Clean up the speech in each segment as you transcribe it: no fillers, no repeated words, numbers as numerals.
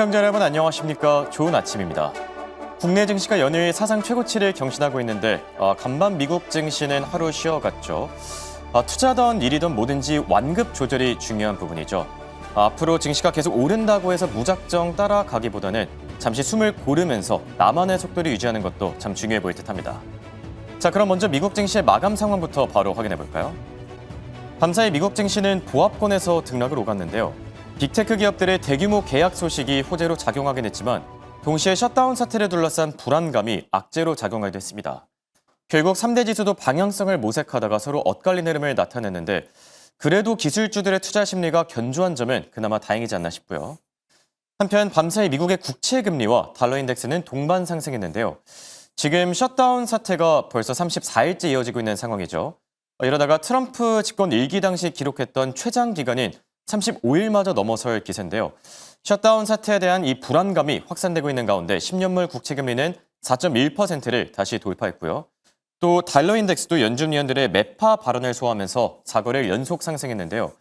시청자 여러분 안녕하십니까? 좋은 아침입니다. 국내 증시가 연일 사상 최고치를 경신하고 있는데 간밤 미국 증시는 하루 쉬어갔죠. 투자든 일이든 뭐든지 완급 조절이 중요한 부분이죠. 앞으로 증시가 계속 오른다고 해서 무작정 따라가기보다는 잠시 숨을 고르면서 나만의 속도를 유지하는 것도 참 중요해 보일 듯합니다. 자, 그럼 먼저 미국 증시의 마감 상황부터 바로 확인해 볼까요? 밤사이 미국 증시는 보합권에서 등락을 오갔는데요. 빅테크 기업들의 대규모 계약 소식이 호재로 작용하긴 했지만 동시에 셧다운 사태를 둘러싼 불안감이 악재로 작용하기도 했습니다. 결국 3대 지수도 방향성을 모색하다가 서로 엇갈린 흐름을 나타냈는데 그래도 기술주들의 투자 심리가 견조한 점은 그나마 다행이지 않나 싶고요. 한편 밤사이 미국의 국채 금리와 달러 인덱스는 동반 상승했는데요. 지금 셧다운 사태가 벌써 34일째 이어지고 있는 상황이죠. 이러다가 트럼프 집권 1기 당시 기록했던 최장 기간인 35일마저 넘어설 기세인데요. 셧다운 사태에 대한 이 불안감이 확산되고 있는 가운데 10년물 국채 금리는 4.1%를 다시 돌파했고요. 또 달러 인덱스도 연준 위원들의 매파 발언을 소화하면서 4거래일 연속 상승했는데요.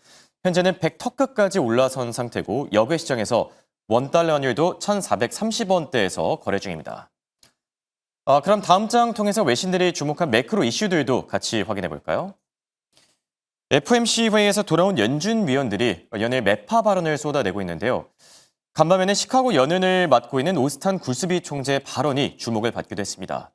현재는 100터크까지 올라선 상태고 역외 시장에서 원달러 환율도 1,430원대에서 거래 중입니다. 그럼 다음 장 통해서 외신들이 주목한 매크로 이슈들도 같이 확인해 볼까요? FOMC 회의에서 돌아온 연준 위원들이 연일 매파 발언을 쏟아내고 있는데요. 간밤에는 시카고 연은을 맡고 있는 오스탄 굴스비 총재의 발언이 주목을 받기도 했습니다.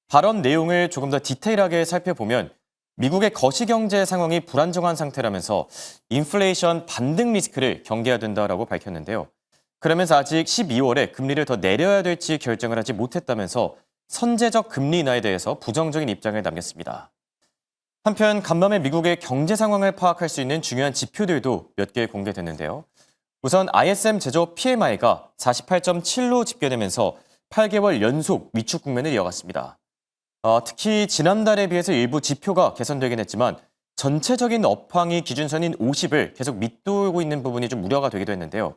발언 내용을 조금 더 디테일하게 살펴보면 미국의 거시경제 상황이 불안정한 상태라면서 인플레이션 반등 리스크를 경계해야 된다라고 밝혔는데요. 그러면서 아직 12월에 금리를 더 내려야 될지 결정을 하지 못했다면서 선제적 금리 인하에 대해서 부정적인 입장을 남겼습니다. 한편 간밤에 미국의 경제 상황을 파악할 수 있는 중요한 지표들도 몇 개 공개됐는데요. 우선 ISM 제조업 PMI가 48.7로 집계되면서 8개월 연속 위축 국면을 이어갔습니다. 특히 지난달에 비해서 일부 지표가 개선되긴 했지만 전체적인 업황이 기준선인 50을 계속 밑돌고 있는 부분이 좀 우려가 되기도 했는데요.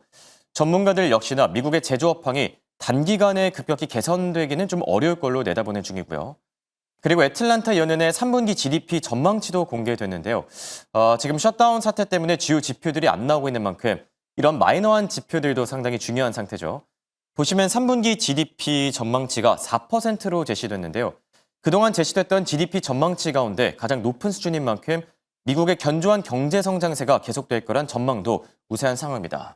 전문가들 역시나 미국의 제조 업황이 단기간에 급격히 개선되기는 좀 어려울 걸로 내다보는 중이고요. 그리고 애틀란타 연은의 3분기 GDP 전망치도 공개됐는데요. 지금 셧다운 사태 때문에 주요 지표들이 안 나오고 있는 만큼 이런 마이너한 지표들도 상당히 중요한 상태죠. 보시면 3분기 GDP 전망치가 4%로 제시됐는데요. 그동안 제시됐던 GDP 전망치 가운데 가장 높은 수준인 만큼 미국의 견조한 경제 성장세가 계속될 거란 전망도 우세한 상황입니다.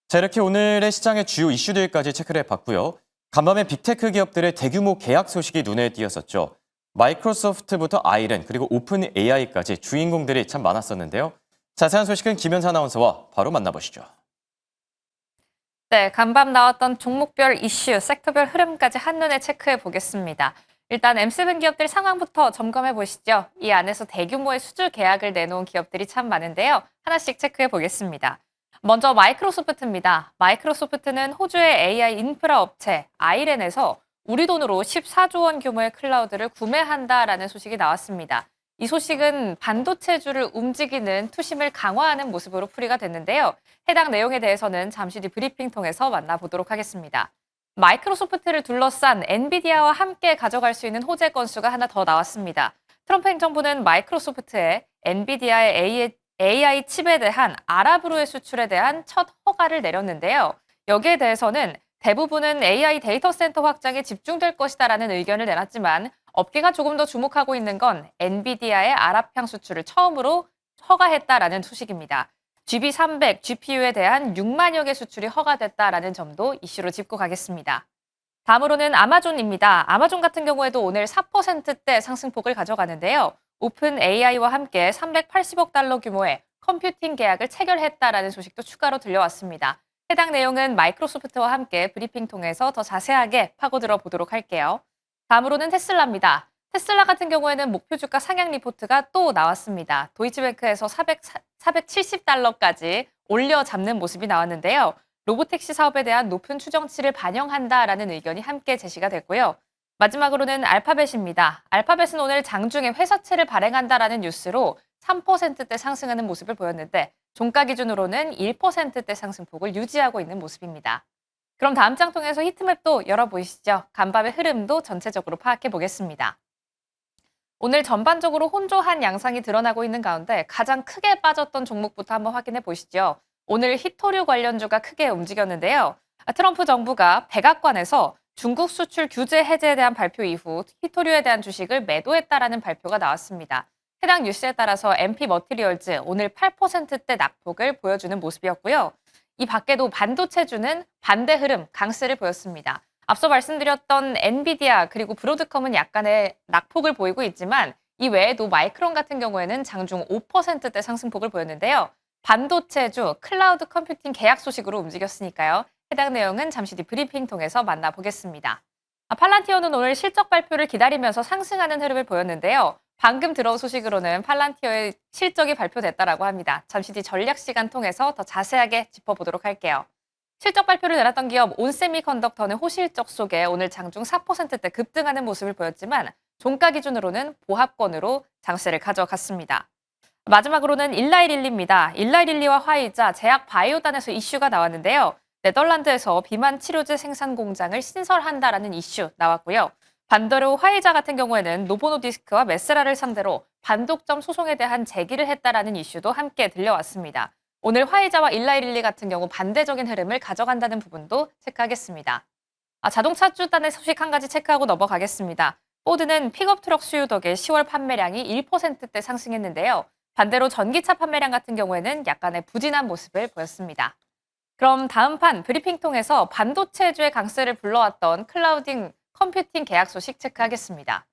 자, 이렇게 오늘의 시장의 주요 이슈들까지 체크를 해봤고요. 간밤에 빅테크 기업들의 대규모 계약 소식이 눈에 띄었었죠. 마이크로소프트부터 아이렌 그리고 오픈 AI까지 주인공들이 참 많았었는데요. 자세한 소식은 김현사 아나운서와 바로 만나보시죠. 네, 간밤 나왔던 종목별 이슈, 섹터별 흐름까지 한눈에 체크해 보겠습니다. 일단 M7 기업들 상황부터 점검해 보시죠. 이 안에서 대규모의 수주 계약을 내놓은 기업들이 참 많은데요. 하나씩 체크해 보겠습니다. 먼저 마이크로소프트입니다. 마이크로소프트는 호주의 AI 인프라 업체 아이렌에서 우리 돈으로 14조 원 규모의 클라우드를 구매한다라는 소식이 나왔습니다. 이 소식은 반도체주를 움직이는 투심을 강화하는 모습으로 풀이가 됐는데요. 해당 내용에 대해서는 잠시 뒤 브리핑 통해서 만나보도록 하겠습니다. 마이크로소프트를 둘러싼 엔비디아와 함께 가져갈 수 있는 호재 건수가 하나 더 나왔습니다. 트럼프 행정부는 마이크로소프트에 엔비디아의 AI 칩에 대한 아랍으로의 수출에 대한 첫 허가를 내렸는데요. 여기에 대해서는 대부분은 AI 데이터 센터 확장에 집중될 것이다라는 의견을 내놨지만 업계가 조금 더 주목하고 있는 건 엔비디아의 아랍향 수출을 처음으로 허가했다라는 소식입니다. GB300 GPU에 대한 6만여 개 수출이 허가됐다라는 점도 이슈로 짚고 가겠습니다. 다음으로는 아마존입니다. 아마존 같은 경우에도 오늘 4%대 상승폭을 가져가는데요. 오픈 AI와 함께 380억 달러 규모의 컴퓨팅 계약을 체결했다라는 소식도 추가로 들려왔습니다. 해당 내용은 마이크로소프트와 함께 브리핑 통해서 더 자세하게 파고들어 보도록 할게요. 다음으로는 테슬라입니다. 테슬라 같은 경우에는 목표 주가 상향 리포트가 또 나왔습니다. 도이치뱅크에서 470달러까지 올려 잡는 모습이 나왔는데요. 로보택시 사업에 대한 높은 추정치를 반영한다라는 의견이 함께 제시가 됐고요. 마지막으로는 알파벳입니다. 알파벳은 오늘 장중에 회사채를 발행한다라는 뉴스로 3%대 상승하는 모습을 보였는데 종가 기준으로는 1%대 상승폭을 유지하고 있는 모습입니다. 그럼 다음 장 통해서 히트맵도 열어보시죠. 간밤의 흐름도 전체적으로 파악해 보겠습니다. 오늘 전반적으로 혼조한 양상이 드러나고 있는 가운데 가장 크게 빠졌던 종목부터 한번 확인해 보시죠. 오늘 히토류 관련주가 크게 움직였는데요. 트럼프 정부가 백악관에서 중국 수출 규제 해제에 대한 발표 이후 히토류에 대한 주식을 매도했다라는 발표가 나왔습니다. 해당 뉴스에 따라서 MP 머티리얼즈 오늘 8%대 낙폭을 보여주는 모습이었고요. 이 밖에도 반도체주는 반대 흐름, 강세를 보였습니다. 앞서 말씀드렸던 엔비디아 그리고 브로드컴은 약간의 낙폭을 보이고 있지만 이 외에도 마이크론 같은 경우에는 장중 5%대 상승폭을 보였는데요. 반도체주, 클라우드 컴퓨팅 계약 소식으로 움직였으니까요. 해당 내용은 잠시 뒤 브리핑 통해서 만나보겠습니다. 팔란티어는 오늘 실적 발표를 기다리면서 상승하는 흐름을 보였는데요. 방금 들어온 소식으로는 팔란티어의 실적이 발표됐다라고 합니다. 잠시 뒤 전략 시간 통해서 더 자세하게 짚어보도록 할게요. 실적 발표를 내놨던 기업 온세미컨덕터는 호실적 속에 오늘 장중 4%대 급등하는 모습을 보였지만 종가 기준으로는 보합권으로 장세를 가져갔습니다. 마지막으로는 일라이릴리입니다. 일라이릴리와 화이자, 제약 바이오단에서 이슈가 나왔는데요. 네덜란드에서 비만 치료제 생산 공장을 신설한다라는 이슈 나왔고요. 반대로 화이자 같은 경우에는 노보노디스크와 메세라를 상대로 반독점 소송에 대한 제기를 했다라는 이슈도 함께 들려왔습니다. 오늘 화이자와 일라이릴리 같은 경우 반대적인 흐름을 가져간다는 부분도 체크하겠습니다. 자동차 주단의 소식 한 가지 체크하고 넘어가겠습니다. 포드는 픽업 트럭 수요 덕에 10월 판매량이 1%대 상승했는데요. 반대로 전기차 판매량 같은 경우에는 약간의 부진한 모습을 보였습니다. 그럼 다음 판 브리핑 통해서 반도체주의 강세를 불러왔던 클라우딩 컴퓨팅 계약 소식 체크하겠습니다.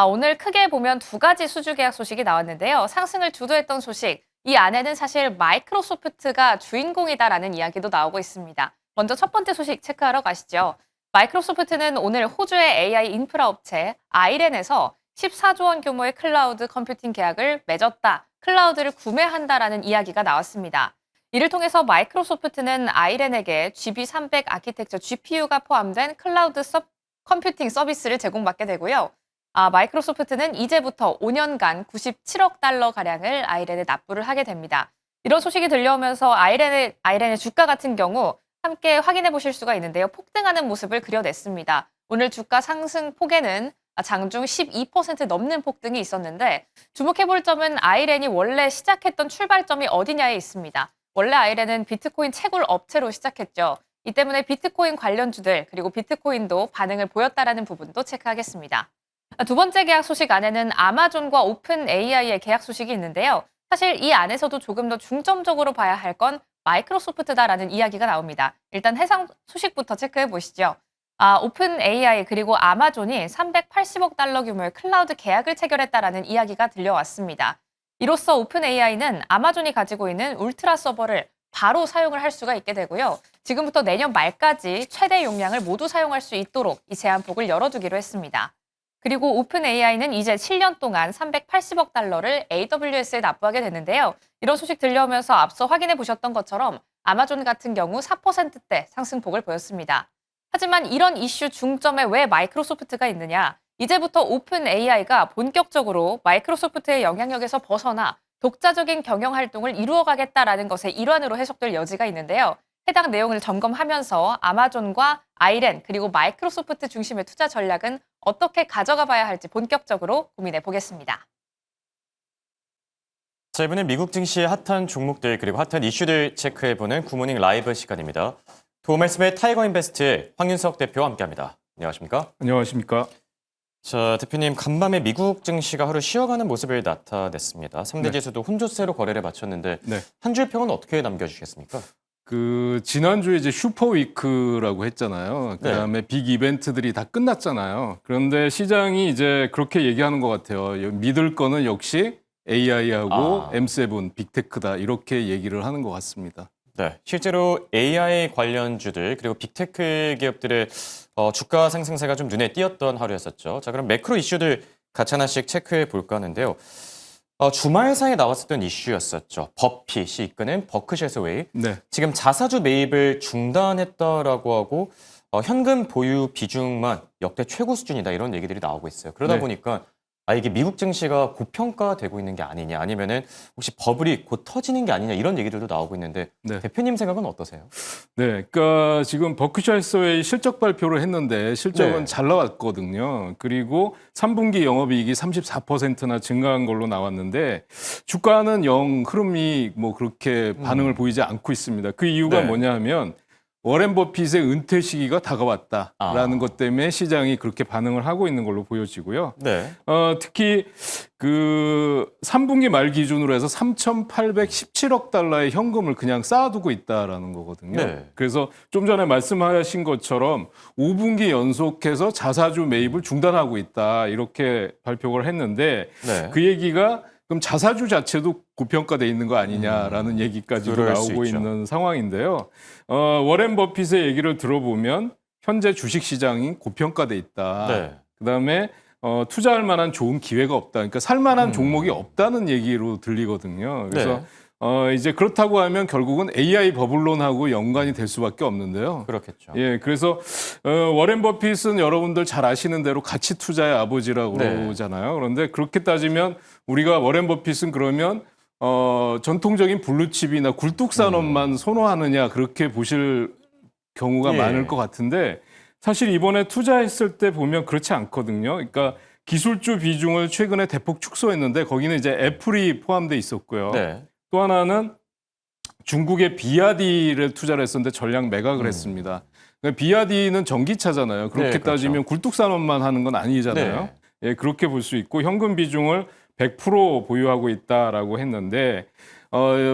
오늘 크게 보면 두 가지 수주 계약 소식이 나왔는데요. 상승을 주도했던 소식, 이 안에는 사실 마이크로소프트가 주인공이다라는 이야기도 나오고 있습니다. 먼저 첫 번째 소식 체크하러 가시죠. 마이크로소프트는 오늘 호주의 AI 인프라 업체 아이렌에서 14조 원 규모의 클라우드 컴퓨팅 계약을 맺었다. 클라우드를 구매한다라는 이야기가 나왔습니다. 이를 통해서 마이크로소프트는 아이렌에게 GB300 아키텍처 GPU가 포함된 클라우드 컴퓨팅 서비스를 제공받게 되고요. 마이크로소프트는 이제부터 5년간 97억 달러 가량을 아이렌에 납부를 하게 됩니다. 이런 소식이 들려오면서 아이렌의 주가 같은 경우 함께 확인해 보실 수가 있는데요. 폭등하는 모습을 그려냈습니다. 오늘 주가 상승 폭에는 장중 12% 넘는 폭등이 있었는데 주목해 볼 점은 아이렌이 원래 시작했던 출발점이 어디냐에 있습니다. 원래 아이렌은 비트코인 채굴 업체로 시작했죠. 이 때문에 비트코인 관련주들 그리고 비트코인도 반응을 보였다라는 부분도 체크하겠습니다. 두 번째 계약 소식 안에는 아마존과 오픈 AI의 계약 소식이 있는데요. 사실 이 안에서도 조금 더 중점적으로 봐야 할 건 마이크로소프트다라는 이야기가 나옵니다. 일단 해당 소식부터 체크해 보시죠. 오픈 AI 그리고 아마존이 380억 달러 규모의 클라우드 계약을 체결했다라는 이야기가 들려왔습니다. 이로써 오픈 AI는 아마존이 가지고 있는 울트라 서버를 바로 사용을 할 수가 있게 되고요. 지금부터 내년 말까지 최대 용량을 모두 사용할 수 있도록 이 제한폭을 열어두기로 했습니다. 그리고 오픈 AI는 이제 7년 동안 380억 달러를 AWS에 납부하게 되는데요. 이런 소식 들려오면서 앞서 확인해 보셨던 것처럼 아마존 같은 경우 4%대 상승폭을 보였습니다. 하지만 이런 이슈 중점에 왜 마이크로소프트가 있느냐? 이제부터 오픈 AI가 본격적으로 마이크로소프트의 영향력에서 벗어나 독자적인 경영 활동을 이루어가겠다라는 것의 일환으로 해석될 여지가 있는데요. 해당 내용을 점검하면서 아마존과 아이렌 그리고 마이크로소프트 중심의 투자 전략은 어떻게 가져가 봐야 할지 본격적으로 고민해 보겠습니다. 자, 이번엔 미국 증시의 핫한 종목들 그리고 핫한 이슈들 체크해보는 굿모닝 라이브 시간입니다. 도움 말씀에 타이거 인베스트 황윤석 대표와 함께합니다. 안녕하십니까? 안녕하십니까? 자, 대표님, 간밤에 미국 증시가 하루 쉬어가는 모습을 나타냈습니다. 3대 지수도 혼조세로 거래를 마쳤는데 네. 한 줄 평은 어떻게 남겨주시겠습니까? 지난주에 이제 슈퍼위크라고 했잖아요. 그다음에 빅 이벤트들이 다 끝났잖아요. 그런데 시장이 이제 그렇게 얘기하는 것 같아요. 믿을 거는 역시 AI하고 M7 빅테크다 이렇게 얘기를 하는 것 같습니다. 네, 실제로 AI 관련주들 그리고 빅테크 기업들의 주가 상승세가 좀 눈에 띄었던 하루였었죠. 자, 그럼 매크로 이슈들 같이 하나씩 체크해 볼까 하는데요. 주말 사이에 나왔었던 이슈였었죠. 버핏이 이끄는 버크셔 해서웨이. 네. 지금 자사주 매입을 중단했다라고 하고 현금 보유 비중만 역대 최고 수준이다 이런 얘기들이 나오고 있어요. 그러다 네. 보니까 이게 미국 증시가 고평가되고 있는 게 아니냐 아니면은 혹시 버블이 곧 터지는 게 아니냐 이런 얘기들도 나오고 있는데 네. 대표님 생각은 어떠세요? 네, 그러니까 지금 버크셔 해서웨이 실적 발표를 했는데 실적은 네. 잘 나왔거든요. 그리고 3분기 영업이익이 34%나 증가한 걸로 나왔는데 주가는 영 흐름이 뭐 그렇게 반응을 보이지 않고 있습니다. 그 이유가 네. 뭐냐 하면 워렌 버핏의 은퇴 시기가 다가왔다라는 것 때문에 시장이 그렇게 반응을 하고 있는 걸로 보여지고요. 네. 특히 그 3분기 말 기준으로 해서 3,817억 달러의 현금을 그냥 쌓아두고 있다라는 거거든요. 네. 그래서 좀 전에 말씀하신 것처럼 5분기 연속해서 자사주 매입을 중단하고 있다 이렇게 발표를 했는데 네. 그 얘기가 그럼 자사주 자체도 고평가돼 있는 거 아니냐라는 얘기까지도 그럴 수 나오고 있죠. 있는 상황인데요. 워렌 버핏의 얘기를 들어보면 현재 주식 시장이 고평가돼 있다. 네. 그다음에 투자할 만한 좋은 기회가 없다. 그러니까 살 만한 종목이 없다는 얘기로 들리거든요. 그래서 이제 그렇다고 하면 결국은 AI 버블론하고 연관이 될 수밖에 없는데요. 그렇겠죠. 예, 그래서 워렌 버핏은 여러분들 잘 아시는 대로 가치 투자의 아버지라고 네. 그러잖아요. 그런데 그렇게 따지면 우리가 워렌 버핏은 그러면 전통적인 블루칩이나 굴뚝산업만 선호하느냐 그렇게 보실 경우가 예. 많을 것 같은데 사실 이번에 투자했을 때 보면 그렇지 않거든요. 그러니까 기술주 비중을 최근에 대폭 축소했는데 거기는 이제 애플이 포함돼 있었고요. 네. 또 하나는 중국의 비아디를 투자를 했었는데 전량 매각을 했습니다. 그러니까 비아디는 전기차잖아요. 그렇게 네, 그렇죠. 따지면 굴뚝산업만 하는 건 아니잖아요. 예, 그렇게 볼 수 있고 현금 비중을 100% 보유하고 있다라고 했는데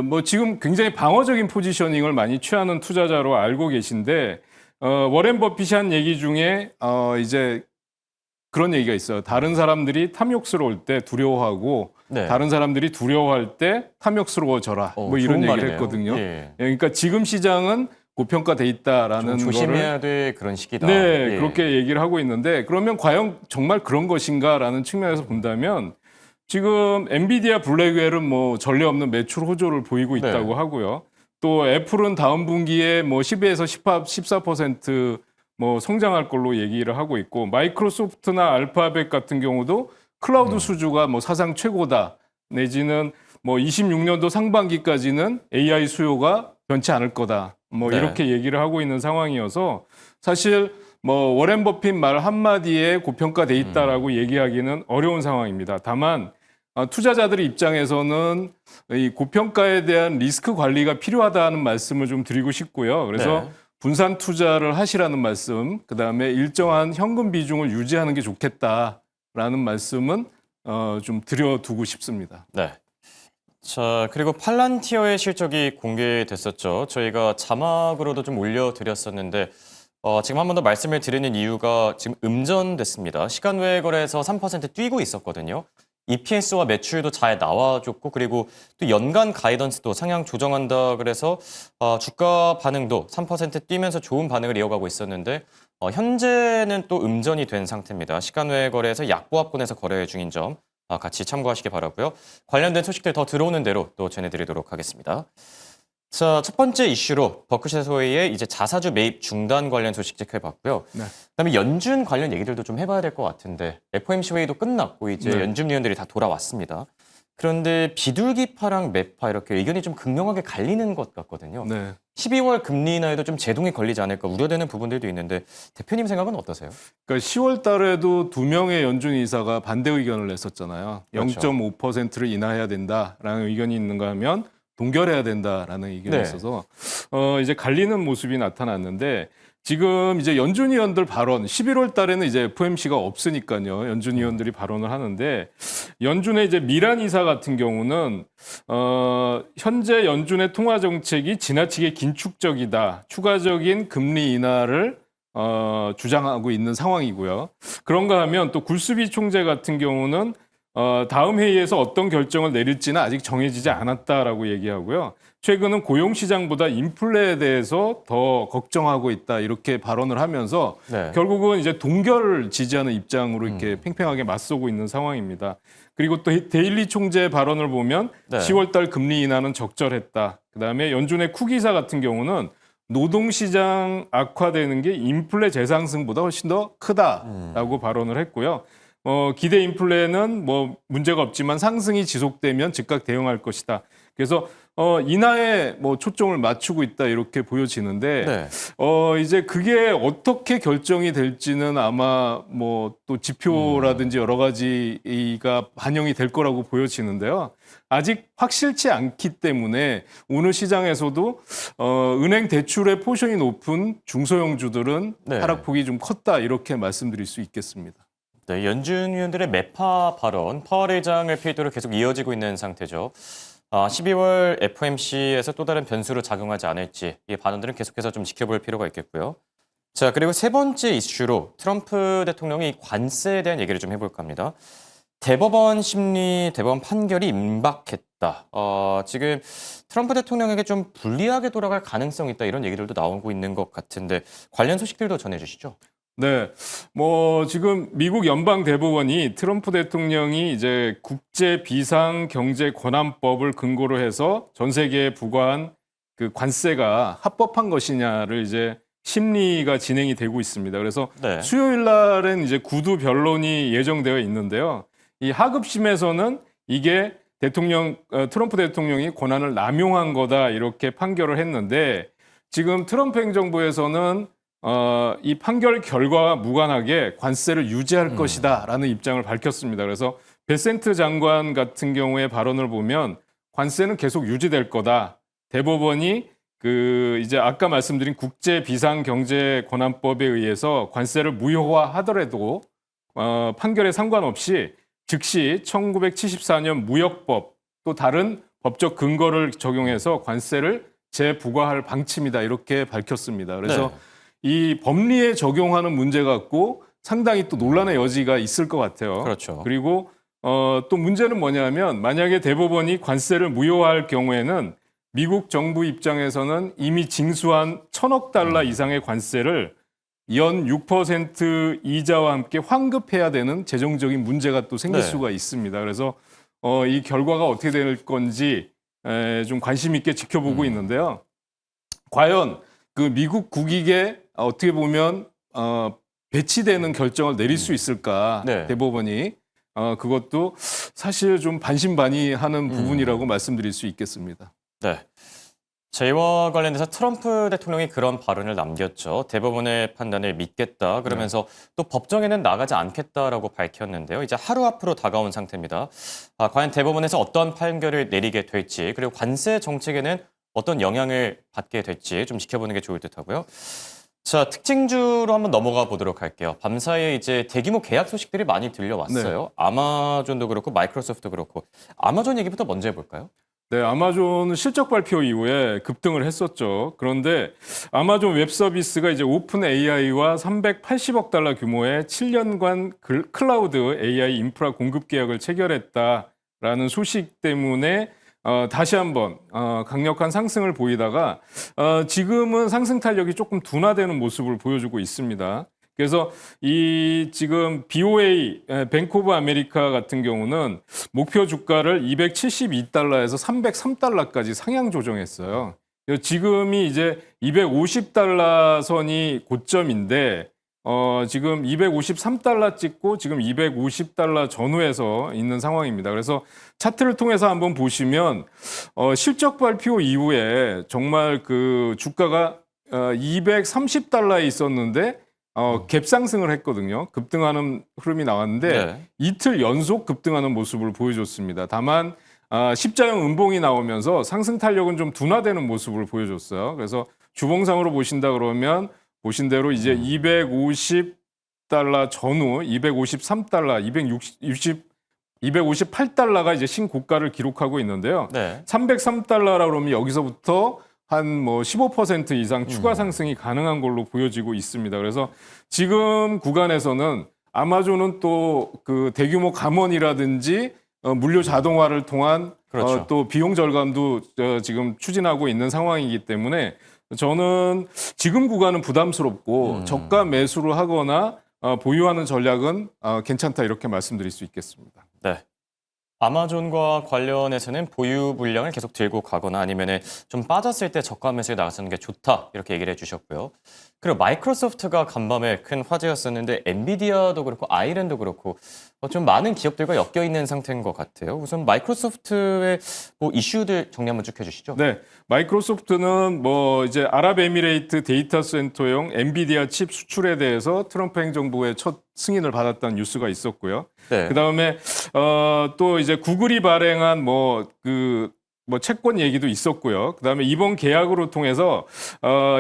뭐 지금 굉장히 방어적인 포지셔닝을 많이 취하는 투자자로 알고 계신데 워렌 버핏이 한 얘기 중에 이제 그런 얘기가 있어요. 다른 사람들이 탐욕스러울 때 두려워하고 네. 다른 사람들이 두려워할 때 탐욕스러워져라. 뭐 이런 좋은 얘기를 말이네요. 했거든요. 예. 예, 그러니까 지금 시장은 고평가돼 있다라는 좀 거를 조심해야 될 그런 시기다. 네, 예. 그렇게 얘기를 하고 있는데 그러면 과연 정말 그런 것인가라는 측면에서 본다면 지금 엔비디아 블랙웰은 뭐 전례 없는 매출 호조를 보이고 있다고 네. 하고요. 또 애플은 다음 분기에 뭐 12에서 14%뭐 성장할 걸로 얘기를 하고 있고 마이크로소프트나 알파벳 같은 경우도 클라우드 수주가 뭐 사상 최고다. 내지는 뭐 26년도 상반기까지는 AI 수요가 변치 않을 거다. 뭐 네. 이렇게 얘기를 하고 있는 상황이어서 사실 뭐 워렌 버핏 말 한마디에 고평가돼 있다라고 얘기하기는 어려운 상황입니다. 다만 투자자들의 입장에서는 이 고평가에 대한 리스크 관리가 필요하다는 말씀을 좀 드리고 싶고요. 그래서 네. 분산 투자를 하시라는 말씀, 그다음에 일정한 현금 비중을 유지하는 게 좋겠다라는 말씀은 좀 드려두고 싶습니다. 네. 자, 그리고 팔란티어의 실적이 공개됐었죠. 저희가 자막으로도 좀 올려드렸었는데 지금 한 번 더 말씀을 드리는 이유가 지금 음전됐습니다. 시간 외 거래에서 3% 뛰고 있었거든요. EPS와 매출도 잘 나와줬고 그리고 또 연간 가이던스도 상향 조정한다 그래서 주가 반응도 3% 뛰면서 좋은 반응을 이어가고 있었는데 현재는 또 음전이 된 상태입니다. 시간 외 거래에서 약보합권에서 거래 중인 점 같이 참고하시기 바라고요. 관련된 소식들 더 들어오는 대로 또 전해드리도록 하겠습니다. 자, 첫 번째 이슈로 버크셔 소웨이의 이제 자사주 매입 중단 관련 소식 체크해봤고요. 네. 그다음에 연준 관련 얘기들도 좀 해봐야 될 것 같은데 FOMC 회의도 끝났고 이제 네. 연준 위원들이 다 돌아왔습니다. 그런데 비둘기파랑 매파 이렇게 의견이 좀 극명하게 갈리는 것 같거든요. 네. 12월 금리 인하에도 좀 제동이 걸리지 않을까 우려되는 부분들도 있는데 대표님 생각은 어떠세요? 그러니까 10월 달에도 2명의 연준 이사가 반대 의견을 냈었잖아요. 그렇죠. 0.5%를 인하해야 된다라는 의견이 있는가 하면 동결해야 된다라는 의견이 네. 있어서 이제 갈리는 모습이 나타났는데 지금 이제 연준 위원들 발언 11월 달에는 이제 FOMC가 없으니까요. 연준 위원들이 발언을 하는데 연준의 이제 미란 이사 같은 경우는 현재 연준의 통화 정책이 지나치게 긴축적이다. 추가적인 금리 인하를 주장하고 있는 상황이고요. 그런가 하면 또 굴스비 총재 같은 경우는 다음 회의에서 어떤 결정을 내릴지는 아직 정해지지 않았다라고 얘기하고요. 최근은 고용시장보다 인플레에 대해서 더 걱정하고 있다 이렇게 발언을 하면서 네. 결국은 이제 동결을 지지하는 입장으로 이렇게 팽팽하게 맞서고 있는 상황입니다. 그리고 또 데일리 총재의 발언을 보면 네. 10월 달 금리 인하는 적절했다. 그다음에 연준의 쿡 이사 같은 경우는 노동시장 악화되는 게 인플레 재상승보다 훨씬 더 크다라고 발언을 했고요. 기대 인플레는 뭐 문제가 없지만 상승이 지속되면 즉각 대응할 것이다. 그래서 인하에 뭐 초점을 맞추고 있다 이렇게 보여지는데 네. 이제 그게 어떻게 결정이 될지는 아마 뭐 또 지표라든지 여러 가지가 반영이 될 거라고 보여지는데요. 아직 확실치 않기 때문에 오늘 시장에서도 은행 대출의 포션이 높은 중소형주들은 네. 하락폭이 좀 컸다 이렇게 말씀드릴 수 있겠습니다. 네, 연준 위원들의 매파 발언, 파월 의장을 필두로 계속 이어지고 있는 상태죠. 12월 FOMC에서 또 다른 변수로 작용하지 않을지 이 발언들은 계속해서 좀 지켜볼 필요가 있겠고요. 자, 그리고 세 번째 이슈로 트럼프 대통령이 관세에 대한 얘기를 좀 해볼까 합니다. 대법원 판결이 임박했다. 지금 트럼프 대통령에게 좀 불리하게 돌아갈 가능성이 있다 이런 얘기들도 나오고 있는 것 같은데 관련 소식들도 전해주시죠. 네, 뭐 지금 미국 연방 대법원이 트럼프 대통령이 이제 국제 비상 경제 권한법을 근거로 해서 전 세계에 부과한 그 관세가 합법한 것이냐를 이제 심리가 진행이 되고 있습니다. 그래서 네. 수요일 날은 이제 구두 변론이 예정되어 있는데요. 이 하급심에서는 이게 트럼프 대통령이 권한을 남용한 거다 이렇게 판결을 했는데 지금 트럼프 행정부에서는 이 판결 결과와 무관하게 관세를 유지할 것이다라는 입장을 밝혔습니다. 그래서 베센트 장관 같은 경우의 발언을 보면 관세는 계속 유지될 거다. 대법원이 이제 아까 말씀드린 국제 비상 경제 권한법에 의해서 관세를 무효화하더라도 판결에 상관없이 즉시 1974년 무역법 또 다른 법적 근거를 적용해서 관세를 재부과할 방침이다 이렇게 밝혔습니다. 그래서 이 법리에 적용하는 문제 갖고 상당히 또 논란의 여지가 있을 것 같아요. 그렇죠. 그리고 또 문제는 뭐냐면 만약에 대법원이 관세를 무효화할 경우에는 미국 정부 입장에서는 이미 징수한 1,000억 달러 이상의 관세를 연 6% 이자와 함께 환급해야 되는 재정적인 문제가 또 생길 수가 있습니다. 그래서 이 결과가 어떻게 될 건지 좀 관심 있게 지켜보고 있는데요. 과연 그 미국 국익에 어떻게 보면 배치되는 결정을 내릴 수 있을까 대법원이 그것도 사실 좀 반신반의하는 부분이라고 말씀드릴 수 있겠습니다. 네. 자, 이와 관련해서 트럼프 대통령이 그런 발언을 남겼죠. 대법원의 판단을 믿겠다. 그러면서 또 법정에는 나가지 않겠다라고 밝혔는데요. 이제 하루 앞으로 다가온 상태입니다. 과연 대법원에서 어떤 판결을 내리게 될지 그리고 관세 정책에는 어떤 영향을 받게 될지 좀 지켜보는 게 좋을 듯하고요. 자, 특징주로 한번 넘어가 보도록 할게요. 밤사이에 이제 대규모 계약 소식들이 많이 들려왔어요. 아마존도 그렇고 마이크로소프트도 그렇고. 아마존 얘기부터 먼저 해볼까요? 네, 아마존 실적 발표 이후에 급등을 했었죠. 그런데 아마존 웹 서비스가 이제 오픈 AI와 380억 달러 규모의 7년간 클라우드 AI 인프라 공급 계약을 체결했다라는 소식 때문에 다시 한번 강력한 상승을 보이다가 지금은 상승 탄력이 조금 둔화되는 모습을 보여주고 있습니다. 그래서 이 지금 BOA 뱅크 오브 아메리카 같은 경우는 목표 주가를 272달러에서 303달러까지 상향 조정했어요. 지금이 이제 250달러 선이 고점인데 지금 253달러 찍고 지금 250달러 전후에서 있는 상황입니다. 그래서 차트를 통해서 한번 보시면 실적 발표 이후에 정말 그 주가가 230달러에 있었는데 갭 상승을 했거든요. 급등하는 흐름이 나왔는데 이틀 연속 급등하는 모습을 보여줬습니다. 다만 십자형 음봉이 나오면서 상승 탄력은 좀 둔화되는 모습을 보여줬어요. 그래서 주봉상으로 보신다 그러면 보신 대로 이제 250달러 전후 253달러, 258달러가 이제 신고가를 기록하고 있는데요. 303달러라 그러면 여기서부터 한 뭐 15% 이상 추가 상승이 가능한 걸로 보여지고 있습니다. 그래서 지금 구간에서는 아마존은 또 그 대규모 감원이라든지 물류 자동화를 통한 또 비용 절감도 지금 추진하고 있는 상황이기 때문에 저는 지금 구간은 부담스럽고 저가 매수를 하거나 보유하는 전략은 괜찮다 이렇게 말씀드릴 수 있겠습니다. 네. 아마존과 관련해서는 보유 물량을 계속 들고 가거나 아니면 좀 빠졌을 때 저가 매수에 나가는 게 좋다 이렇게 얘기를 해주셨고요. 그리고 마이크로소프트가 간밤에 큰 화제였었는데 엔비디아도 그렇고 아이렌도 그렇고 좀 많은 기업들과 엮여 있는 상태인 것 같아요. 우선 마이크로소프트의 뭐 이슈들 정리 한번 쭉 해주시죠. 네, 마이크로소프트는 뭐 이제 아랍에미레이트 데이터 센터용 엔비디아 칩 수출에 대해서 트럼프 행정부의 첫 승인을 받았다는 뉴스가 있었고요. 네. 그다음에 또 이제 구글이 발행한 뭐 채권 얘기도 있었고요. 그다음에 이번 계약으로 통해서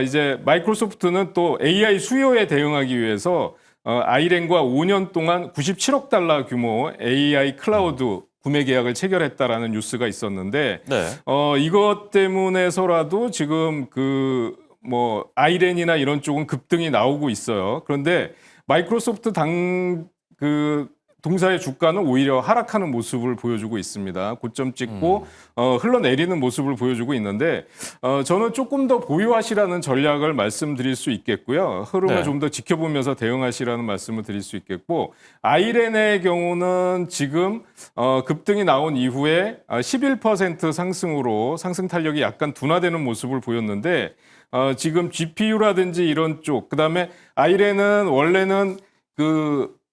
이제 마이크로소프트는 또 AI 수요에 대응하기 위해서 아이렌과 5년 동안 97억 달러 규모 AI 클라우드 구매 계약을 체결했다라는 뉴스가 있었는데 네. 이것 때문에서라도 지금 뭐 아이렌이나 이런 쪽은 급등이 나오고 있어요. 그런데 마이크로소프트 동사의 주가는 오히려 하락하는 모습을 보여주고 있습니다. 고점 찍고 흘러내리는 모습을 보여주고 있는데 저는 조금 더 보유하시라는 전략을 말씀드릴 수 있겠고요. 흐름을 네. 좀 더 지켜보면서 대응하시라는 말씀을 드릴 수 있겠고 아이렌의 경우는 지금 급등이 나온 이후에 11% 상승으로 상승 탄력이 약간 둔화되는 모습을 보였는데 지금 GPU라든지 이런 쪽 그다음에 아이렌은 원래는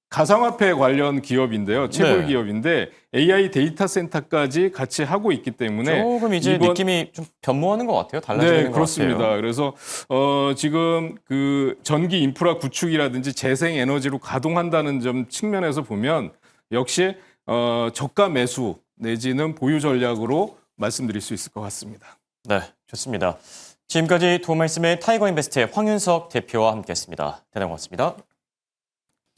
가상화폐 관련 기업인데요. 채굴 네. 기업인데 AI 데이터 센터까지 같이 하고 있기 때문에 조금 이제 느낌이 좀 변모하는 것 같아요. 달라지는 네, 것 그렇습니다. 같아요. 그래서 지금 전기 인프라 구축이라든지 재생 에너지로 가동한다는 점 측면에서 보면 역시 저가 매수 내지는 보유 전략으로 말씀드릴 수 있을 것 같습니다. 네, 좋습니다. 지금까지 도움 말씀의 타이거 인베스트의 황윤석 대표와 함께했습니다. 대단히 고맙습니다.